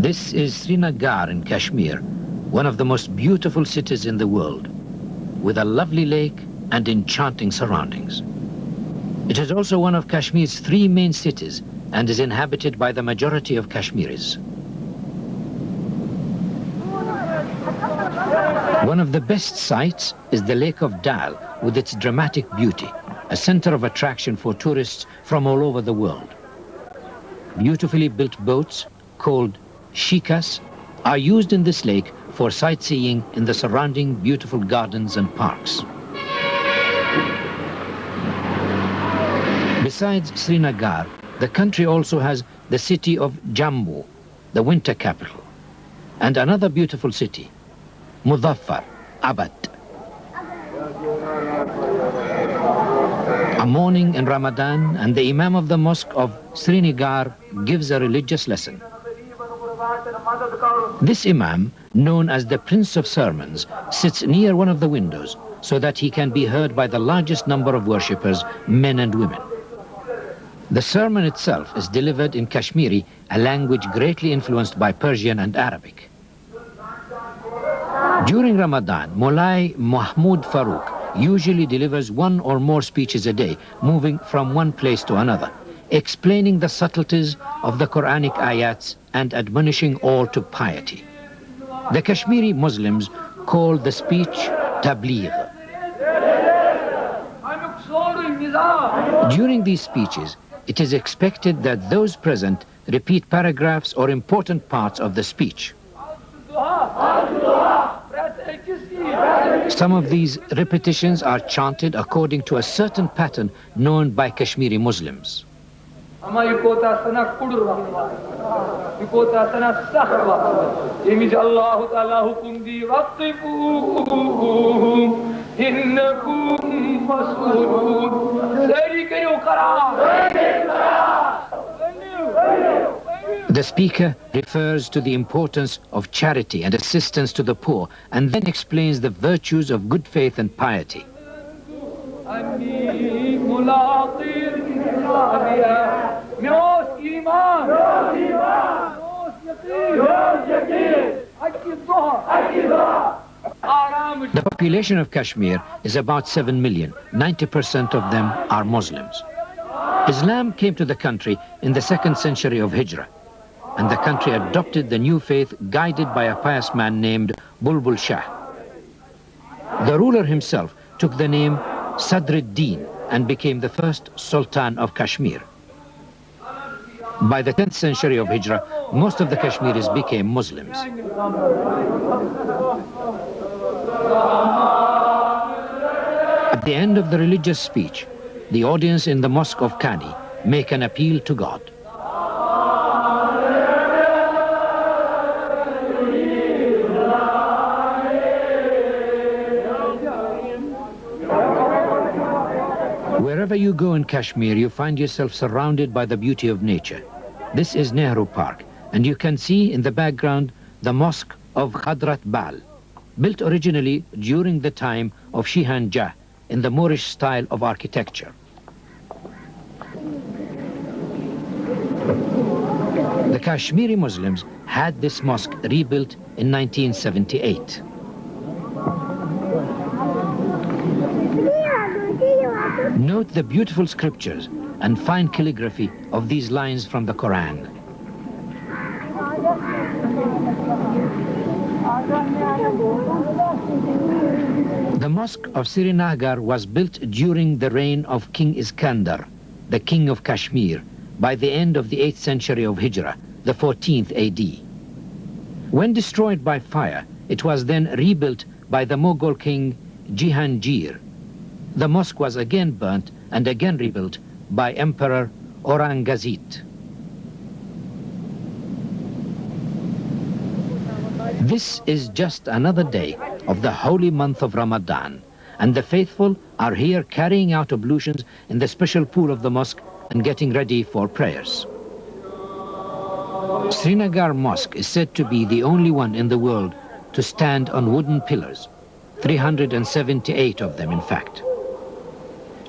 This is Srinagar in Kashmir, one of the most beautiful cities in the world, with a lovely lake and enchanting surroundings. It is also one of Kashmir's 3 main cities and is inhabited by the majority of Kashmiris. One of the best sights is the Lake of Dal with its dramatic beauty, a center of attraction for tourists from all over the world. Beautifully built boats, called shikas, are used in this lake for sightseeing in the surrounding beautiful gardens and parks. Besides Srinagar, the country also has the city of Jammu, the winter capital, and another beautiful city, Muzaffar Abad. A morning in Ramadan, and the Imam of the mosque of Srinagar gives a religious lesson. This Imam, known as the Prince of Sermons, sits near one of the windows so that he can be heard by the largest number of worshippers, men and women. The sermon itself is delivered in Kashmiri, a language greatly influenced by Persian and Arabic. During Ramadan, Mulai Mahmoud Farooq usually delivers 1 or more speeches a day, moving from one place to another, explaining the subtleties of the Quranic ayats and admonishing all to piety. The Kashmiri Muslims call the speech tabligh. During these speeches, it is expected that those present repeat paragraphs or important parts of the speech. Some of these repetitions are chanted according to a certain pattern known by Kashmiri Muslims. The speaker refers to the importance of charity and assistance to the poor, and then explains the virtues of good faith and piety. The population of Kashmir is about 7 million. 90% of them are Muslims. Islam came to the country in the 2nd century of Hijrah, and the country adopted the new faith guided by a pious man named Bulbul Shah. The ruler himself took the name Sadruddin and became the first Sultan of Kashmir. By the 10th century of Hijrah, most of the Kashmiris became Muslims. At the end of the religious speech, the audience in the mosque of Kani make an appeal to God. Wherever you go in Kashmir, you find yourself surrounded by the beauty of nature. This is Nehru Park, and you can see in the background the mosque of Khadrat Bal, built originally during the time of Shihan Jah in the Moorish style of architecture. The Kashmiri Muslims had this mosque rebuilt in 1978. Note the beautiful scriptures and fine calligraphy of these lines from the Quran. The mosque of Srinagar was built during the reign of King Iskandar, the king of Kashmir, by the end of the 8th century of Hijrah, the 14th AD. When destroyed by fire, it was then rebuilt by the Mughal king Jahangir. The mosque was again burnt and again rebuilt by Emperor Aurangzeb. This is just another day of the holy month of Ramadan, and the faithful are here carrying out ablutions in the special pool of the mosque and getting ready for prayers. Srinagar Mosque is said to be the only one in the world to stand on wooden pillars, 378 of them in fact.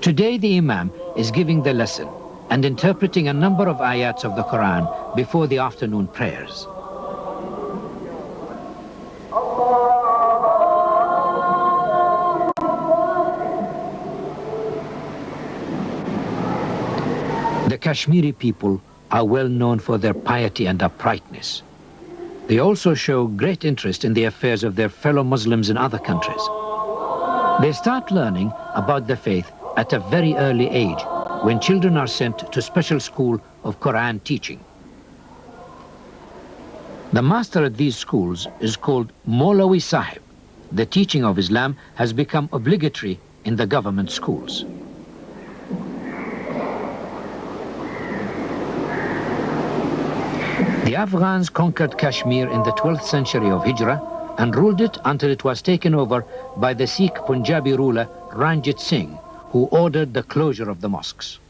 Today the Imam is giving the lesson and interpreting a number of ayats of the Quran before the afternoon prayers. The Kashmiri people are well known for their piety and uprightness. They also show great interest in the affairs of their fellow Muslims in other countries. They start learning about the faith at a very early age, when children are sent to special school of Quran teaching. The master at these schools is called Maulawi Sahib. The teaching of Islam has become obligatory in the government schools. The Afghans conquered Kashmir in the 12th century of Hijrah and ruled it until it was taken over by the Sikh Punjabi ruler Ranjit Singh, who ordered the closure of the mosques.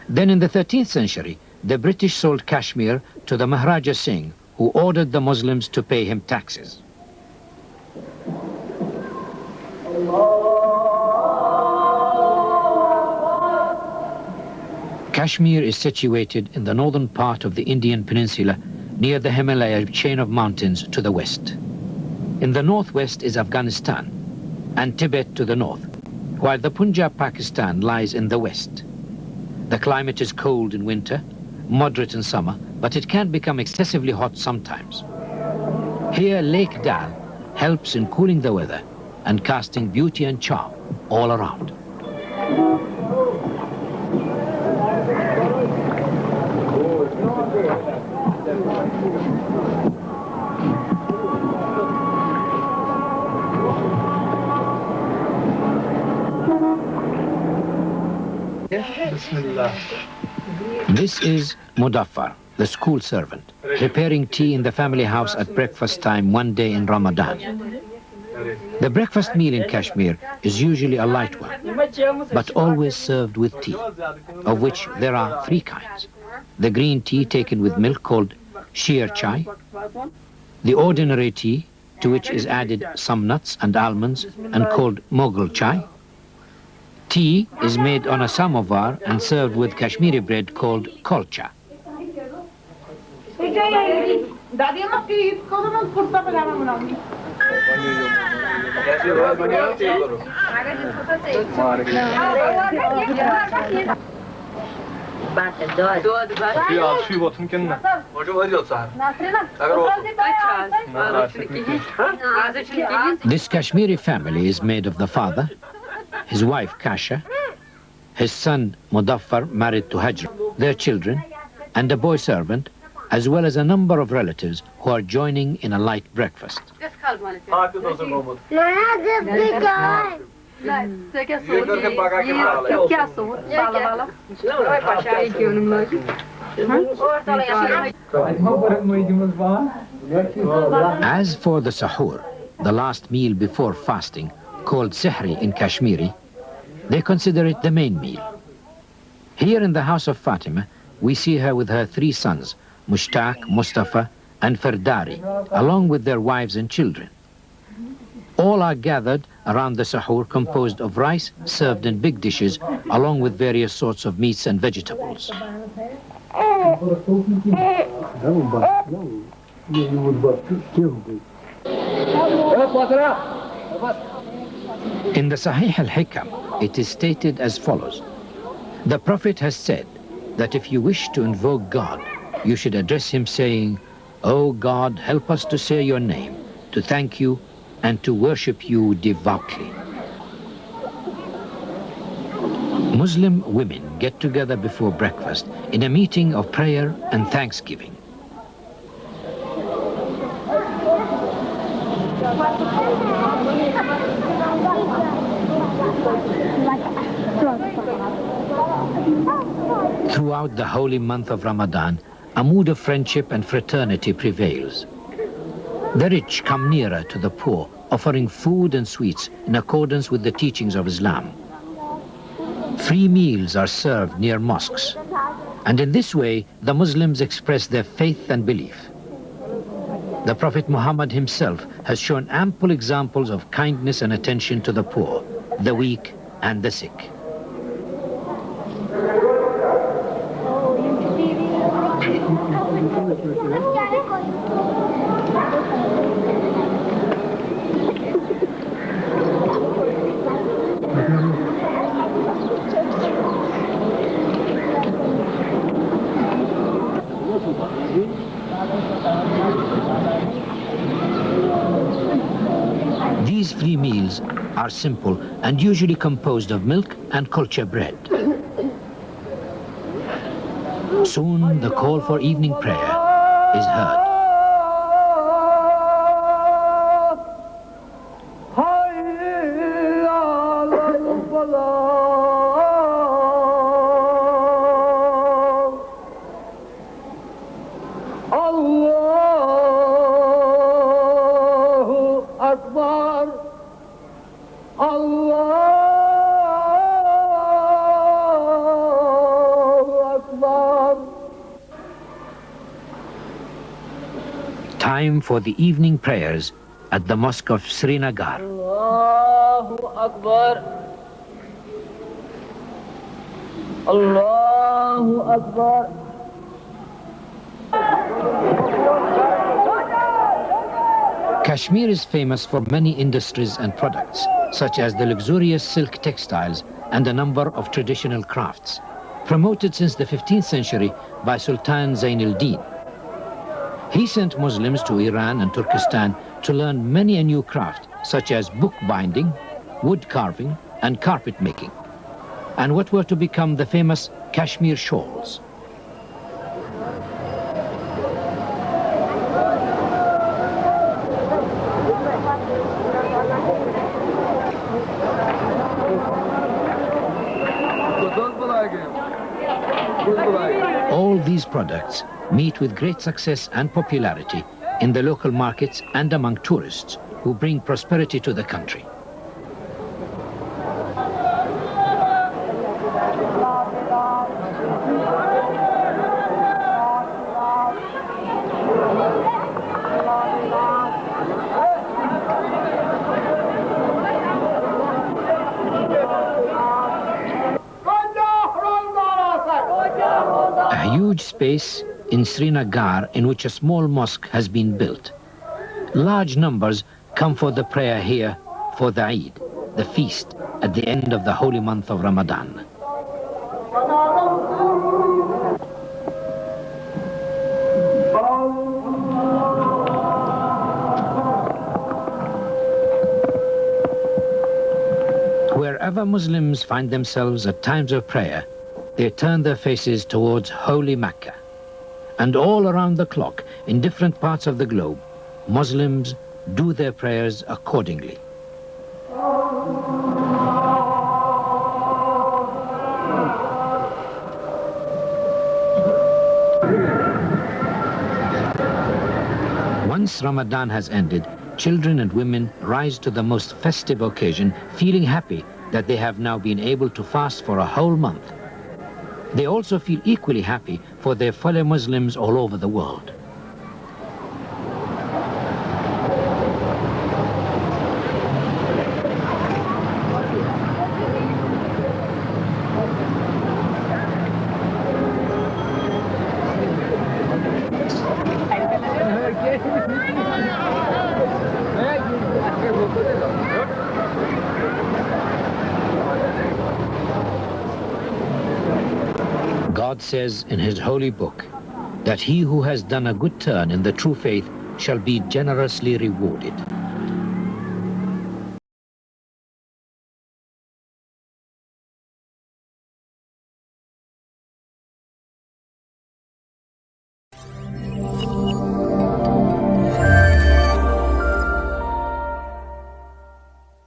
Then in the 13th century, the British sold Kashmir to the Maharaja Singh, who ordered the Muslims to pay him taxes. Kashmir is situated in the northern part of the Indian peninsula, near the Himalaya chain of mountains to the west. In the northwest is Afghanistan and Tibet to the north, while the Punjab, Pakistan lies in the west. The climate is cold in winter, moderate in summer, but it can become excessively hot sometimes. Here, Lake Dal helps in cooling the weather and casting beauty and charm all around. This is Mudaffar, the school servant, preparing tea in the family house at breakfast time one day in Ramadan. The breakfast meal in Kashmir is usually a light one, but always served with tea, of which there are three kinds. The green tea taken with milk called sheer chai, the ordinary tea to which is added some nuts and almonds and called Mughal chai. Tea is made on a samovar and served with Kashmiri bread called kolcha. This Kashmiri family is made of the father, his wife Kasha, his son Mudaffar married to Hajra, their children, and a boy servant, as well as a number of relatives who are joining in a light breakfast. As for the sahur, the last meal before fasting, called sihri in Kashmiri, they consider it the main meal. Here in the house of Fatima, we see her with her three sons, Mushtaq, Mustafa, and Ferdari, along with their wives and children. All are gathered around the sahur composed of rice served in big dishes, along with various sorts of meats and vegetables. In the Sahih al-Hikam, it is stated as follows. The Prophet has said that if you wish to invoke God, you should address him saying, "O God, help us to say your name, to thank you, and to worship you devoutly." Muslim women get together before breakfast in a meeting of prayer and thanksgiving. Throughout the holy month of Ramadan, a mood of friendship and fraternity prevails. The rich come nearer to the poor, offering food and sweets in accordance with the teachings of Islam. Free meals are served near mosques, and in this way the Muslims express their faith and belief. The Prophet Muhammad himself has shown ample examples of kindness and attention to the poor, the weak, and the sick. These free meals are simple and usually composed of milk and kulcha bread. Soon the call for evening prayer is heard. Time for the evening prayers at the mosque of Srinagar. Allahu Akbar. Allahu Akbar. Kashmir is famous for many industries and products, such as the luxurious silk textiles and a number of traditional crafts, promoted since the 15th century by Sultan Zain al-Din. He sent Muslims to Iran and Turkestan to learn many a new craft, such as book binding, wood carving, and carpet making, and what were to become the famous Kashmir shawls. All these products meet with great success and popularity in the local markets and among tourists who bring prosperity to the country. A huge space in Srinagar in which a small mosque has been built. Large numbers come for the prayer here for the Eid, the feast at the end of the holy month of Ramadan. Wherever Muslims find themselves at times of prayer, they turn their faces towards holy Mecca. And all around the clock, in different parts of the globe, Muslims do their prayers accordingly. Once Ramadan has ended, children and women rise to the most festive occasion, feeling happy that they have now been able to fast for a whole month. They also feel equally happy for their fellow Muslims all over the world. God says in his holy book that he who has done a good turn in the true faith shall be generously rewarded.